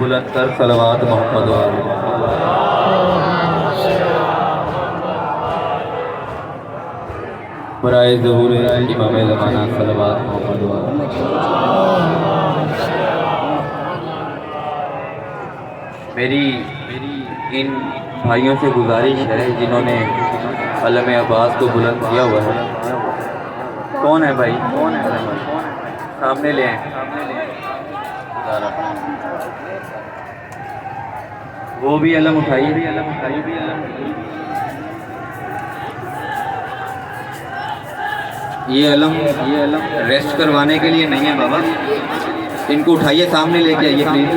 बुलंदतर सलवात मोहम्मद वाले। बराए ज़हूर इमाम ज़माना सलवात मोहम्मद वाले। मेरी इन भाइयों से गुजारिश है जिन्होंने अलम अब्बास को बुलंद किया हुआ है। कौन है भाई? कौन है? सामने ले आए। वो भी अलम उठाइए, भी अलम उठाइए, भी अलम। ये अलम रेस्ट करवाने के लिए नहीं है बाबा, इनको उठाइए, सामने लेके आइए प्लीज।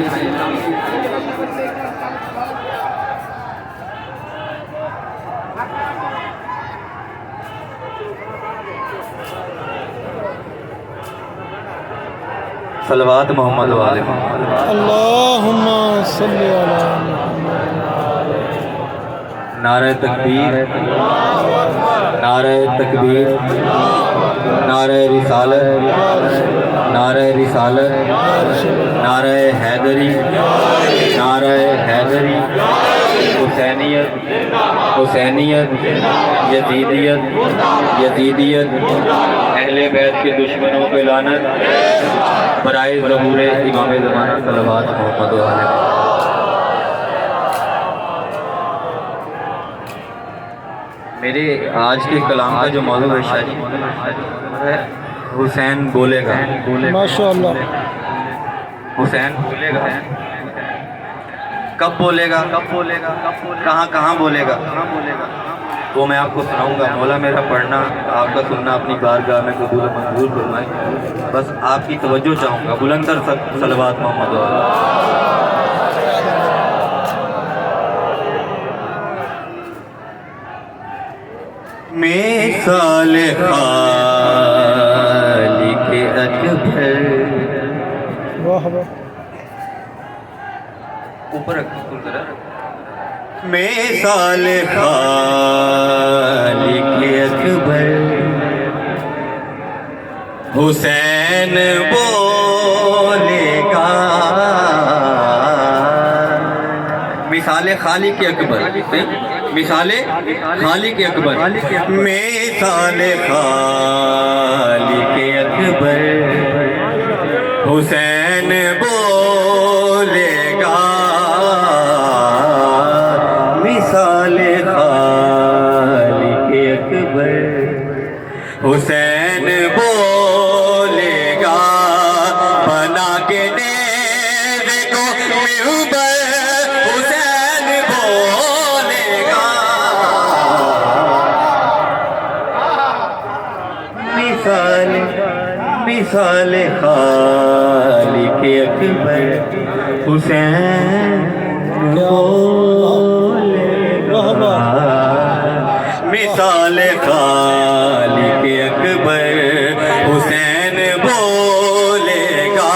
सलवात मोहम्मद वाले। अल्लाहुम्मा सल्ली अला नारे तकबीर, नारे तकबीर, नारे रिसालत, नारे रिसालत, नारे हैदरी, नारे हैदरी। हुसैनियत, हुसैनियत, यजीदियत, यजीदियत। अहले बैत के दुश्मनों पे लानत। बराए ज़हूर इमाम ज़माना सलवात मोहम्मद वाले। मेरे आज के कलाम का जो मौजू है शायरी, हुसैन बोलेगा। माशाअल्लाह। हुसैन बोलेगा। कब बोलेगा? कब बोलेगा? कहाँ कहाँ बोलेगा? वो मैं आपको सुनाऊंगा। मौला मेरा पढ़ना, आपका सुनना अपनी बारगाह में कबूल मंजूर फरमाए। बस आपकी तवज्जो चाहूँगा। बुलंदतर सलवात मोहम्मद वाले। मिसाल खालिक अकबर। वाह वाह। ऊपर रखो जरा। मिसाल खालिक अकबर, हुसैन बोलेगा। मिसाल खालिक अकबर, मिसाल खालिक अकबर, मिसाल खालिक अकबर, हुसैन बोलेगा। मिसाल खालिक अकबर, हुसैन बोलेगा। बना के नेज़ को मिंबर, हुसैन बोलेगा। मिसाल मिसाल खालिक अकबर, हुसैन बोलेगा। मिसाल खालिक अकबर, हुसैन बोलेगा।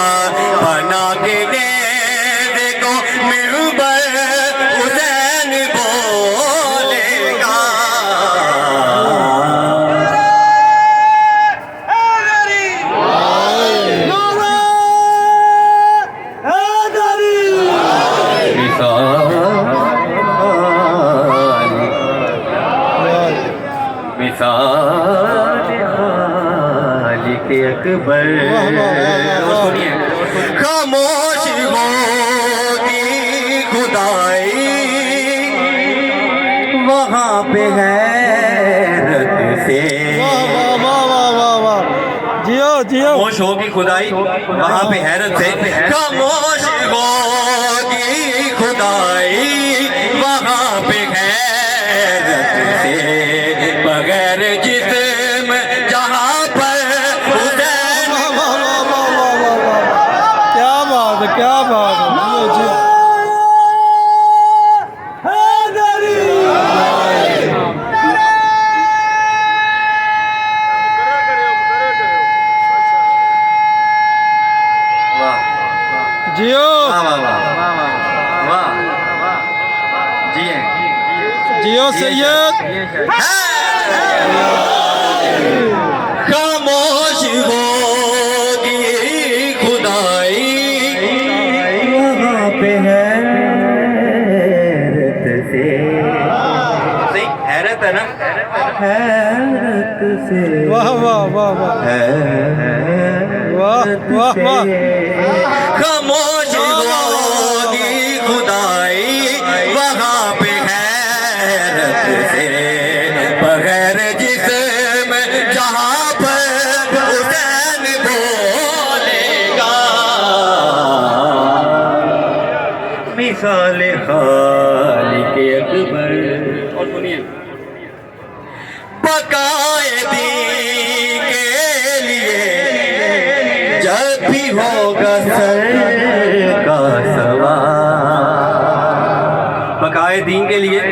बना के नेज़ को मिंबर, हुसैन बोलेगा। मिसाल खालिक अकबर। सुनिए। खामोश होगी खुदाई, वहाँ पे हैरत से। जियो जियो। खामोश होगी खुदाई, वहाँ पे हैरत से। खामोश होगी खुदाई, वहाँ पे हैरत से। बगैर जिस्म जहाँ पर हुसैन। क्या बात है, क्या बात है। जियो जियो। जियो जियो सैयद। खामोश होगी खुदाई, वहाँ पे हैरत से वाह वाह वाह वाह वाह वाह वाह खामोश होगी खुदाई वहाँ पे हैरत से बगैर जिस्म जहाँ पर हुसैन बोलेगा मिसाल खालिक अकबर। और सुनिए बकायदी के लिए जब भी होगा सर का सवाल, बकायदीन के लिए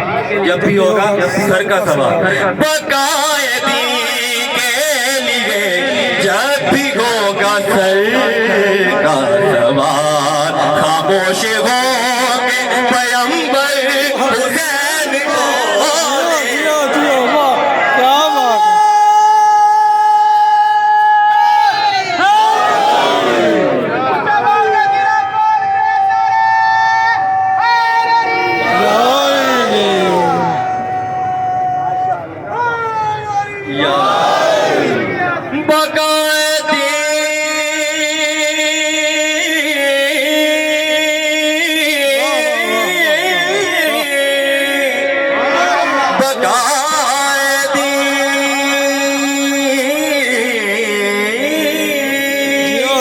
जब भी होगा सर का सवाल, बकायदी के लिए जब भी होगा सर का सवाल, खामोश होंगे पैगंबर हुसैन को। जियो जियो वाह क्या बात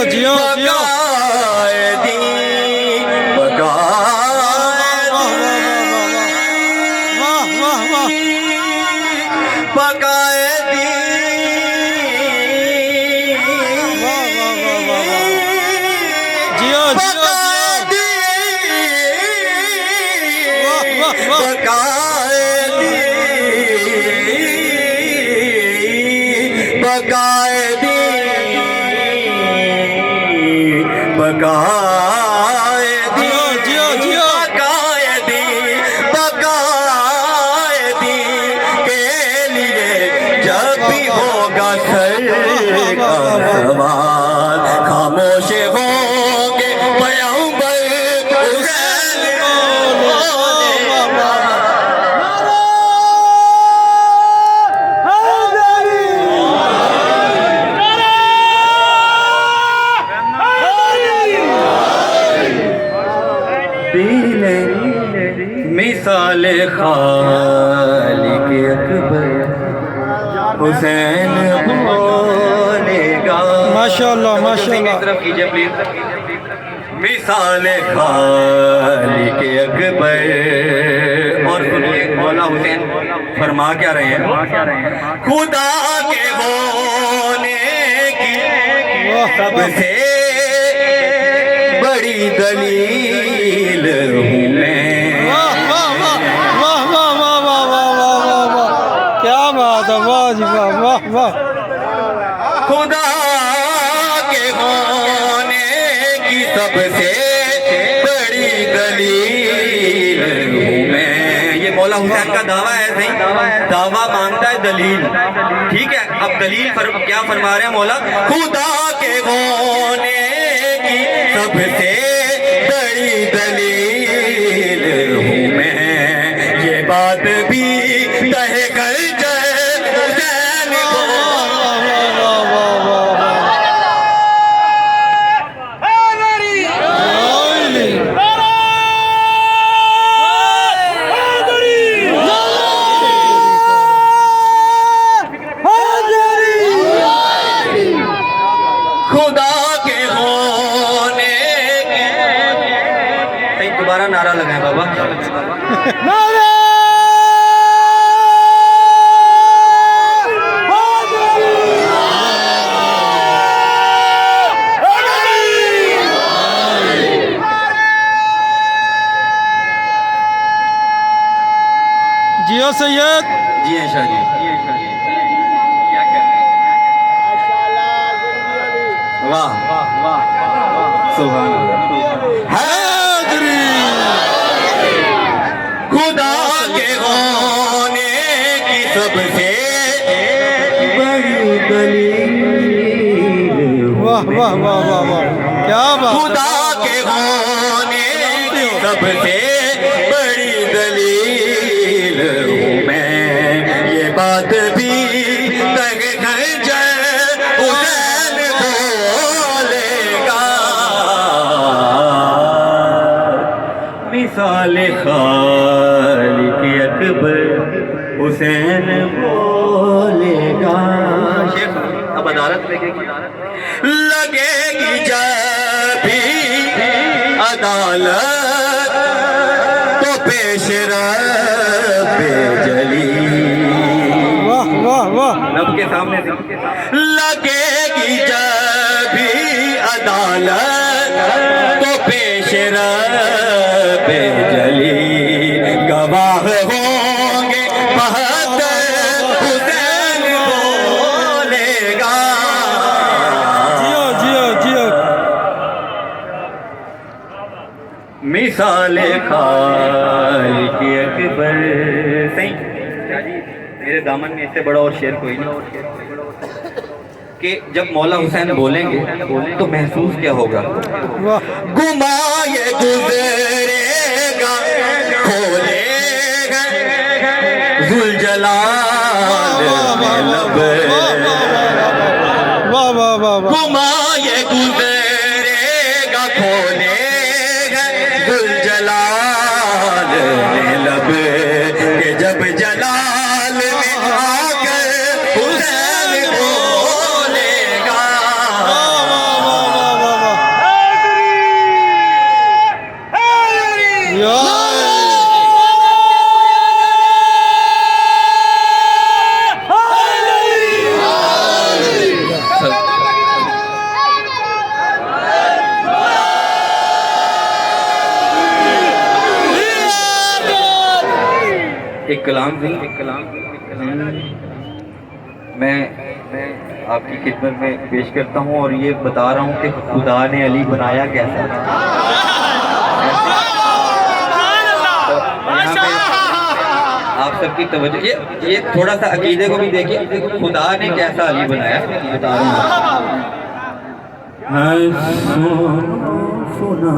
जियो जियो वाह वाह वाह वाह वाह वाह वाह जियो जियो वाह वाह वाह जियो जियो जियो बकायदी के लिए जब भी होगा सर का सवाल, खामोश होंगे पैगंबर हुसैन बोलेगा। मिसाल खालिक अकबर हुसैन बोलेगा। माशाल्लाह माशाल्लाह तरफ कीजिए प्लीज। मिसाल खालिक अकबर। और सुनिए मौला हुसैन फरमा क्या रहे हैं, खुदा के होने की सबसे बड़ी दलील हूँ मैं। वाह वाह वाह वाह वाह वाह वाह वाह वाह वाह वाह क्या बात है वाह जी वाह वाह वाह खुदा के होने की सबसे बड़ी दलील हूँ मैं। ये मौला हुसैन का दावा है, सही दावा मानता है दलील, ठीक है। अब दलील क्या फरमा रहे हैं मौला, खुदा के होने की सबसे बड़ी दलील हूँ मैं। ये बात भी कहे कर हुसैन को। खुदा के होने के दोबारा नारा लगाए बाबा। जियो सैयद जी हैं शाह जी, क्या कह रहे हैं, वाह सुभान अल्लाह। हैदरी खुदा के होने की सबसे बड़ी दलील, वाह वाह वाह वाह वाह क्या बात खुदा के होने की सबसे बड़ी दलील हूँ मैं। ये बात भी खालिक अकबर हुसैन बोलेगा। शेख अब अदालत लगेगी जब भी अदालत तो पेश रब्बे जली। वाह वाह वाह। रब के सामने लगेगी जब भी अदालत तो पेश रब्बे जली। गवाह होंगे बहत्तर हुसैन बोलेगा। जियो जियो जियो। मिसाल खालिक अकबर। सही मेरे दामन में इससे बड़ा और शेर कोई नहीं कि जब मौला हुसैन बोलेंगे तो महसूस क्या होगा। वाह। गुमाए गुजरेगा खोलेगा जुलजलाल में लब। वाह वाह वाह वाह। गुमाए गुजरेगा खोलेगा जुलजलाल में लब। के जब जलाल में आकर हुसैन बोलेगा। एक कलाम मैं आपकी खिदमत में पेश करता हूँ और ये बता रहा हूँ कि खुदा ने अली बनाया कैसा। आप सबकी तवज्जो ये थोड़ा सा अकीदे को भी देखिए। खुदा ने कैसा अली बनाया बता रहा हूँ। सुना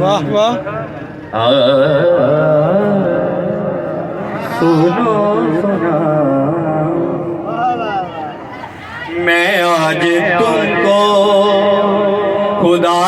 वाह वाह। सुनो सुना मैं आज तुमको खुदा